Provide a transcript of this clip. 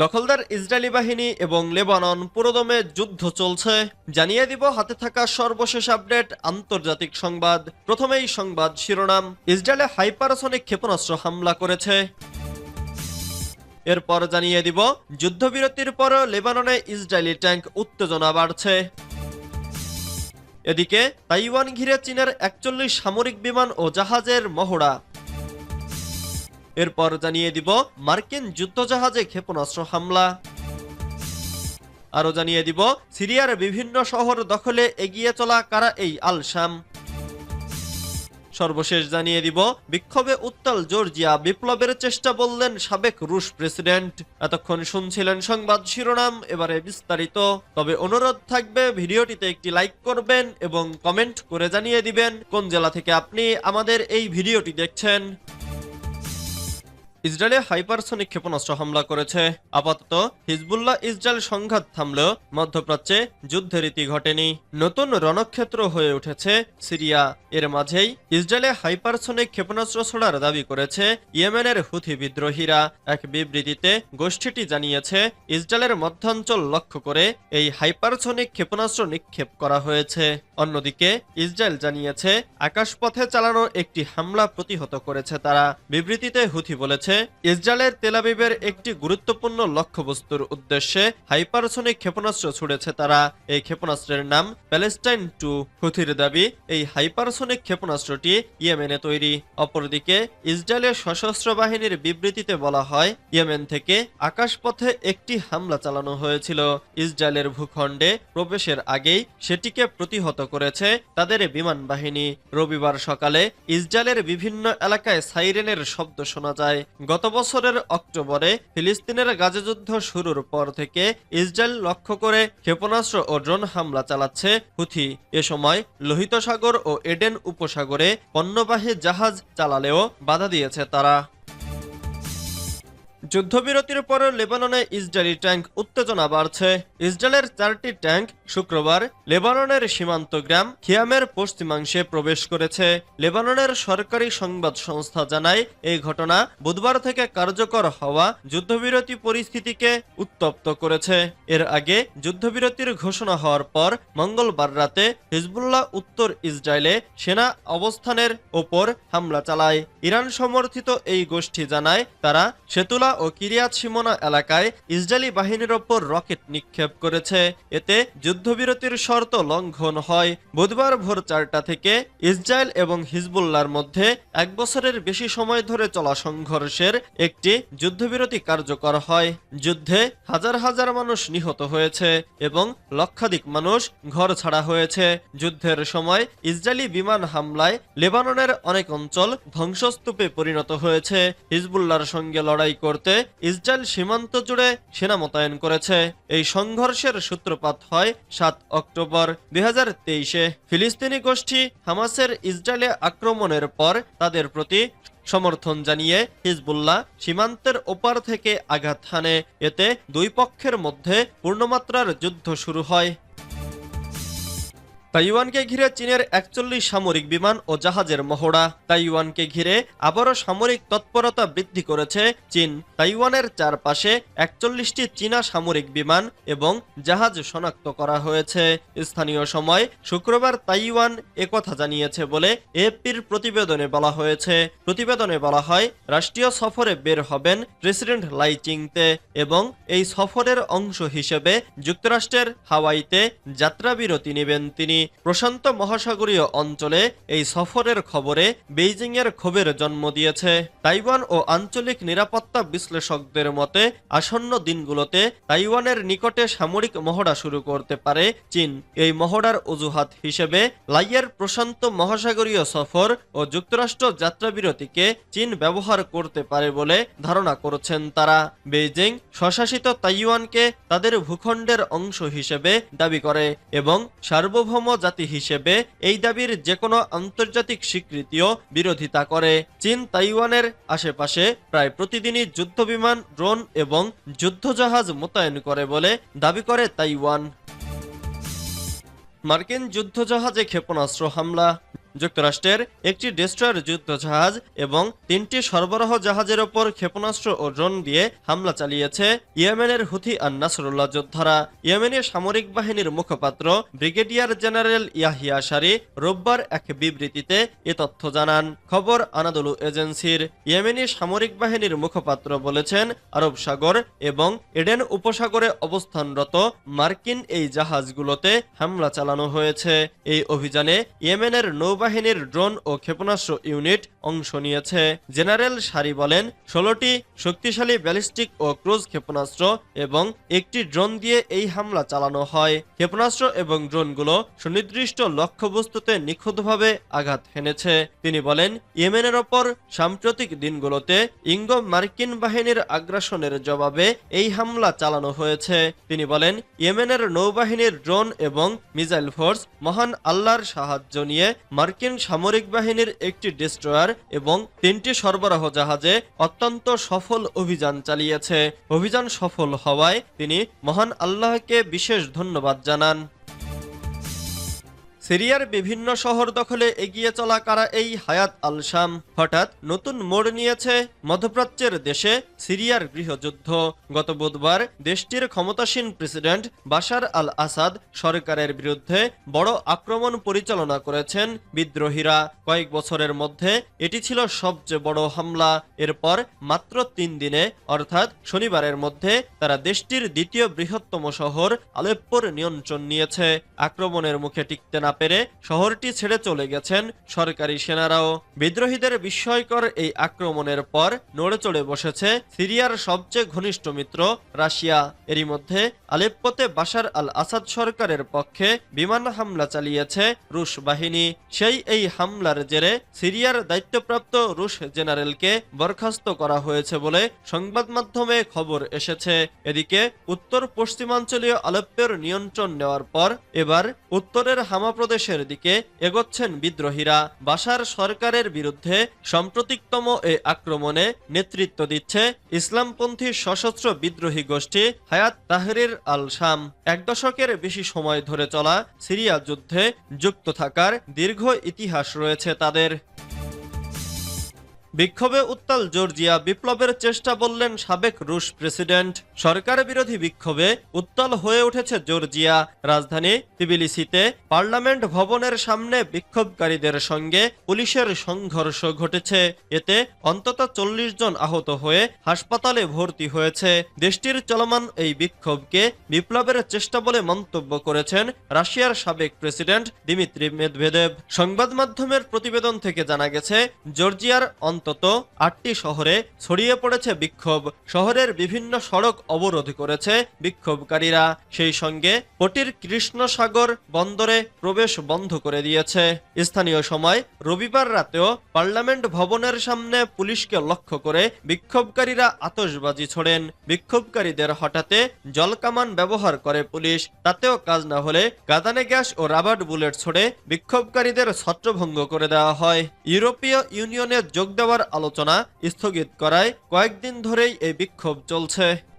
দখলদার ইসরায়েলি বাহিনী এবং লেবানন পুরোদমে যুদ্ধ চলছে। জানিয়ে দিব হাতে থাকা সর্বশেষ আপডেট আন্তর্জাতিক সংবাদ। প্রথমেই সংবাদ শিরোনাম, ইসরায়েলে হাইপারসনিক ক্ষেপণাস্ত্র হামলা করেছে। এরপর জানিয়ে দিব যুদ্ধবিরতির পর লেবাননে ইসরায়েলি ট্যাঙ্ক উত্তেজনা বাড়ছে। এদিকে তাইওয়ান ঘিরে চীনের ৪১ সামরিক বিমান ও জাহাজের মহড়া। এরপর জানিয়ে দিব মার্কিন যুদ্ধজাহাজে ক্ষেপণাস্ত্র হামলা। আরো জানিয়ে দিব সিরিয়ার বিভিন্ন শহর দখলে এগিয়ে চলা কারা এই আল শাম। সর্বশেষ জানিয়ে দিব বিক্ষোভে উত্তাল জর্জিয়া, বিপ্লবের চেষ্টা বললেন সাবেক রুশ প্রেসিডেন্ট। এতক্ষণ শুনছিলেন সংবাদ শিরোনাম, এবারে বিস্তারিত। তবে অনুরোধ থাকবে ভিডিওটিতে একটি লাইক করবেন এবং কমেন্ট করে জানিয়ে দিবেন কোন জেলা থেকে আপনি আমাদের এই ভিডিওটি দেখছেন। ইসরায়েলে হাইপারসনিক ক্ষেপণাস্ত্র হামলা করেছে। আপাতত হিজবুল্লাহ ইসরায়েল সংঘাত থামলেও মধ্যপ্রাচ্যে যুদ্ধের ইতি ঘটেনি। নতুন রণক্ষেত্র হয়ে উঠেছে সিরিয়া। এর মাঝেই ইসরায়েলে হাইপারসনিক ক্ষেপণাস্ত্র ছোড়ার দাবি করেছে ইয়েমেনের হুথি বিদ্রোহীরা। এক বিবৃতিতে গোষ্ঠীটি জানিয়েছে ইসরায়েলের মধ্যাঞ্চল লক্ষ্য করে এই হাইপারসনিক ক্ষেপণাস্ত্র নিক্ষেপ করা হয়েছে। অন্যদিকে ইসরায়েল জানিয়েছে আকাশপথে চালানো একটি হামলা প্রতিহত করেছে তারা। বিবৃতিতে হুথি বলেছে ইসরায়েলের তেল আবিবের একটি গুরুত্বপূর্ণ লক্ষ্যবস্তুর উদ্দেশ্যে হাইপারসনিক ক্ষেপণাস্ত্র ছুড়েছে তারা। এই ক্ষেপণাস্ত্রের নাম প্যালেস্টাইন 2। হুথির দাবি এই হাইপারসনিক ক্ষেপণাস্ত্রটি ইয়েমেনে তৈরি। অপরদিকে ইসরায়েলের সশস্ত্র বাহিনীর বিবৃতিতে বলা হয় ইয়েমেন থেকে আকাশপথে একটি হামলা চালানো হয়েছিল। ইসরায়েলের ভূখণ্ডে প্রবেশের আগেই সেটিকে প্রতিহত করেছে তাদের বিমান বাহিনী। রবিবার সকালে ইসরায়েলের বিভিন্ন এলাকায় সাইরেনের শব্দ শোনা যায়। গত বছরের অক্টোবরে ফিলিস্তিনের গাজা যুদ্ধ শুরুর পর থেকে ইসরায়েল লক্ষ্য করে ক্ষেপণাস্ত্র ও ড্রোন হামলা চালাচ্ছে হুথি। এ সময় লোহিত সাগর ও এডেন উপসাগরে পণ্যবাহী জাহাজ চালালেও বাধা দিয়েছে তারা। যুদ্ধবিরতির পর লেবাননে ইসরায়েলি ট্যাঙ্ক উত্তেজনা বাড়ছে। ইসরায়েলের 4টি ট্যাঙ্ক শুক্রবার লেবাননের সীমান্ত গ্রাম খিয়ামের পশ্চিমাংশে প্রবেশ করেছে। লেবাননের সরকারি সংবাদ সংস্থা জানায় এই ঘটনা বুধবার থেকে কার্যকর হওয়া যুদ্ধবিরতি পরিস্থিতিকে উত্তপ্ত করেছে। এর আগে যুদ্ধবিরতির ঘোষণা হওয়ার পর মঙ্গলবার রাতে হিজবুল্লাহ উত্তর ইসরায়েলে সেনা অবস্থানের ওপর হামলা চালায়। ইরান সমর্থিত এই গোষ্ঠী জানায় তারা সেতুলা ও কিরিয়াত সিমোনা এলাকায় ইসরায়েলি বাহিনীর ওপর রকেট নিক্ষেপ করেছে। এতে যুদ্ধবিরতির শর্ত লঙ্ঘন হয়। বুধবার ভোর 4টা থেকে ইসরায়েল এবং হিজবুল্লাহর মধ্যে 1 বছরের বেশি সময় ধরে চলা সংঘর্ষের একটি যুদ্ধবিরতি কার্যকর হয়। যুদ্ধে হাজার হাজার মানুষ নিহত হয়েছে এবং লক্ষাধিক মানুষ ঘর ছাড়া হয়েছে। যুদ্ধের সময় ইসরায়েলি বিমান হামলায় লেবাননের অনেক অঞ্চল ধ্বংসস্তূপে পরিণত হয়েছে। হিজবুল্লাহর সঙ্গে লড়াই করতে ইসরায়েল সীমান্ত জুড়ে সেনা মোতায়েন করেছে। এই সংঘর্ষের সূত্রপাত হয় 7 অক্টোবর 2023-এ। ফিলিস্তিনি গোষ্ঠী হামাসের ইসরায়েলে আক্রমণের পর তাদের প্রতি সমর্থন জানিয়ে হিজবুল্লাহ সীমান্তের ওপার থেকে আঘাত হানে। এতে দুই পক্ষের মধ্যে পূর্ণমাত্রার যুদ্ধ শুরু হয়। তাইওয়ানকে ঘিরে চীনের ৪১ সামরিক বিমান ও জাহাজের মহড়া। তাইওয়ানকে ঘিরে আবারও সামরিক তৎপরতা বৃদ্ধি করেছে চীন। তাইওয়ানের চারপাশে ৪১টি চীনা সামরিক বিমান এবং জাহাজ শনাক্ত করা হয়েছে। স্থানীয় সময় শুক্রবার তাইওয়ান একথা জানিয়েছে বলে এএফপির প্রতিবেদনে বলা হয়েছে। প্রতিবেদনে বলা হয় রাষ্ট্রীয় সফরে বের হবেন প্রেসিডেন্ট লাই চিংতে এবং এই সফরের অংশ হিসেবে যুক্তরাষ্ট্রের হাওয়াইতে যাত্রাবিরতি নেবেন তিনি। প্রশান্ত মহাসাগরীয় অঞ্চলে এই সফরের খবরে বেইজিংয়ের ক্ষোভের জন্ম দিয়েছে। তাইওয়ান ও আঞ্চলিক নিরাপত্তা বিশ্লেষকদের মতে আসন্ন দিনগুলোতে তাইওয়ানের নিকটে সামরিক মহড়া শুরু করতে পারে চীন। এই মহড়ার অজুহাত হিসেবে লাইয়ের প্রশান্ত মহাসাগরীয় সফর ও যুক্তরাষ্ট্র যাত্রাবিরতিকে চীন ব্যবহার করতে পারে বলে ধারণা করছেন তারা। বেইজিং স্বশাসিত তাইওয়ানকে তাদের ভূখণ্ডের অংশ হিসেবে দাবি করে এবং সার্বভৌম জাতি হিসেবে এই দাবির যেকোনো আন্তর্জাতিক স্বীকৃতিও বিরোধিতা করে। চীন তাইওয়ানের আশেপাশে প্রায় প্রতিদিনই যুদ্ধবিমান, ড্রোন এবং যুদ্ধজাহাজ মোতায়েন করে বলে দাবি করে তাইওয়ান। মার্কিন যুদ্ধজাহাজে ক্ষেপণাস্ত্র হামলা। যুক্তরাষ্ট্রের একটি ডেস্ট্রয়ার যুদ্ধজাহাজ এবং 3টি সরবরাহ জাহাজের ওপর ক্ষেপণাস্ত্র ও ড্রোন দিয়ে হামলা চালিয়েছে ইয়েমেনের হুথি আর নাসরুল্লাহ যোদ্ধারা। ইয়েমেনি সামরিক বাহিনীর মুখপাত্র ব্রিগেডিয়ার জেনারেল ইয়াহিয়া সারি রোববার এক বিবৃতিতে এ তথ্য জানান। খবর আনাদোলু এজেন্সির। ইয়েমেনি সামরিক বাহিনীর মুখপাত্র বলেছেন, আরব সাগর এবং এডেন উপসাগরে অবস্থানরত মার্কিন এই জাহাজগুলোতে হামলা চালানো হয়েছে। এই অভিযানে ইয়েমেনের নৌবাহিনীর ড্রোন ও ক্ষেপণাস্ত্র ইউনিট অংশ নিয়েছে। জেনারেল সারি বলেন, 16টি শক্তিশালী ব্যালিস্টিক ও ক্রুজ ক্ষেপণাস্ত্র এবং একটি ড্রোন দিয়ে এই হামলা চালানো হয়। ক্ষেপণাস্ত্র এবং ড্রোনগুলো সুনির্দিষ্ট লক্ষ্যবস্তুতে নিখুঁতভাবে আঘাত হেনেছে। তিনি বলেন, ইয়েমেনের ওপর সাম্প্রতিক দিনগুলোতে ইঙ্গো মার্কিন বাহিনীর আগ্রাসনের জবাবে এই হামলা চালানো হয়েছে। তিনি বলেন, ইয়েমেনের নৌবাহিনীর ড্রোন এবং মিসাইল ফোর্স মহান আল্লাহর সাহায্য নিয়ে মার্কিন সামরিক বাহিনীর একটি ডেস্ট্রয়ার এবং 3টি সরবরাহ জাহাজে অত্যন্ত সফল অভিযান চালিয়েছে। অভিযান সফল হওয়ায় তিনি মহান আল্লাহকে বিশেষ ধন্যবাদ জানান। সিরিয়ার বিভিন্ন শহর দখলে এগিয়ে চলা কারা এই হায়াত আল শাম? হঠাৎ নতুন মোড় নিয়েছে মধ্যপ্রাচ্যের দেশে সিরিয়ার গৃহযুদ্ধ। গত বুধবার দেশটির ক্ষমতাসীন প্রেসিডেন্ট বাশার আল আসাদ সরকারের বিরুদ্ধে বড় আক্রমণ পরিচালনা করেছেন বিদ্রোহীরা। কয়েক বছরের মধ্যে এটি ছিল সবচেয়ে বড় হামলা। এরপর মাত্র 3 দিনে অর্থাৎ শনিবারের মধ্যে তারা দেশটির দ্বিতীয় বৃহত্তম শহর আলেপ্পোর নিয়ন্ত্রণ নিয়েছে। আক্রমণের মুখে টিকতে না পেরে শহরটি ছেড়ে চলে গেছেন সরকারি সেনারাও। বিদ্রোহীদের বিস্ময়কর এই আক্রমণের পর নড়ে চড়ে বসেছে সিরিয়ার সবচেয়ে ঘনিষ্ঠ মিত্র রাশিয়া। এরই মধ্যে আলেপ্পোতে বাশার আল আসাদ সরকারের পক্ষে বিমান হামলা চালিয়েছে রুশ বাহিনী। এই হামলার জেরে সিরিয়ার দায়িত্বপ্রাপ্ত রুশ জেনারেলকে বরখাস্ত করা হয়েছে বলে সংবাদ মাধ্যমে খবর এসেছে। এদিকে উত্তর পশ্চিমাঞ্চলীয় আলেপ্পোর নিয়ন্ত্রণ নেওয়ার পর এবার উত্তরের হামা প্রদেশের দিকে এগোচ্ছেন বিদ্রোহীরা। বাশার সরকারের বিরুদ্ধে সাম্প্রতিকতম এই আক্রমণে নেতৃত্ব দিচ্ছে ইসলামপন্থী সশস্ত্র বিদ্রোহী গোষ্ঠী হায়াত তাহরির আল শাম। 1 দশকের বেশি সময় ধরে চলা সিরিয়া যুদ্ধে যুক্ত থাকার দীর্ঘ ইতিহাস রয়েছে তাদের। বিক্ষোভে উত্তাল জর্জিয়া, বিপ্লবের চেষ্টা বললেন সাবেক রুশ প্রেসিডেন্ট। সরকার বিরোধী বিক্ষোভে উত্তাল হয়ে উঠেছে জর্জিয়া। রাজধানী তিবিলিসিতে পার্লামেন্ট ভবনের সামনে বিক্ষোভকারীদের সঙ্গে পুলিশের সংঘর্ষ ঘটেছে। এতে অন্তত 40 জন আহত হয়ে হাসপাতালে ভর্তি হয়েছে। দেশটির চলমান এই বিক্ষোভকে বিপ্লবের চেষ্টা বলে মন্তব্য করেছেন রাশিয়ার সাবেক প্রেসিডেন্ট দিমিত্রি মেদভেদেভ। সংবাদ মাধ্যমের প্রতিবেদন থেকে জানা গেছে, জর্জিয়ার অন্তত 8টি শহরে ছড়িয়ে পড়েছে বিক্ষোভ। শহরের বিভিন্ন সড়ক অবরোধ করেছে বিক্ষোভকারীরা। সেই সঙ্গে পটির কৃষ্ণসাগর বন্দরে প্রবেশ বন্ধ করে দিয়েছে। স্থানীয় সময় রবিবার রাতেও পার্লামেন্ট ভবনের সামনে পুলিশকে লক্ষ্য করে বিক্ষোভকারীরা আতশবাজি ছোড়েন। বিক্ষোভকারীদের হঠাতে জলকামান ব্যবহার করে পুলিশ। তাতেও কাজ না হলে কাঁদানে গ্যাস ও রাবার বুলেট ছোড়ে বিক্ষোভকারীদের ছত্রভঙ্গ করে দেওয়া হয়। ইউরোপীয় ইউনিয়নে যোগ দেওয়ার আলোচনা স্থগিত করায় কয়েকদিন ধরেই এই বিক্ষোভ চলছে।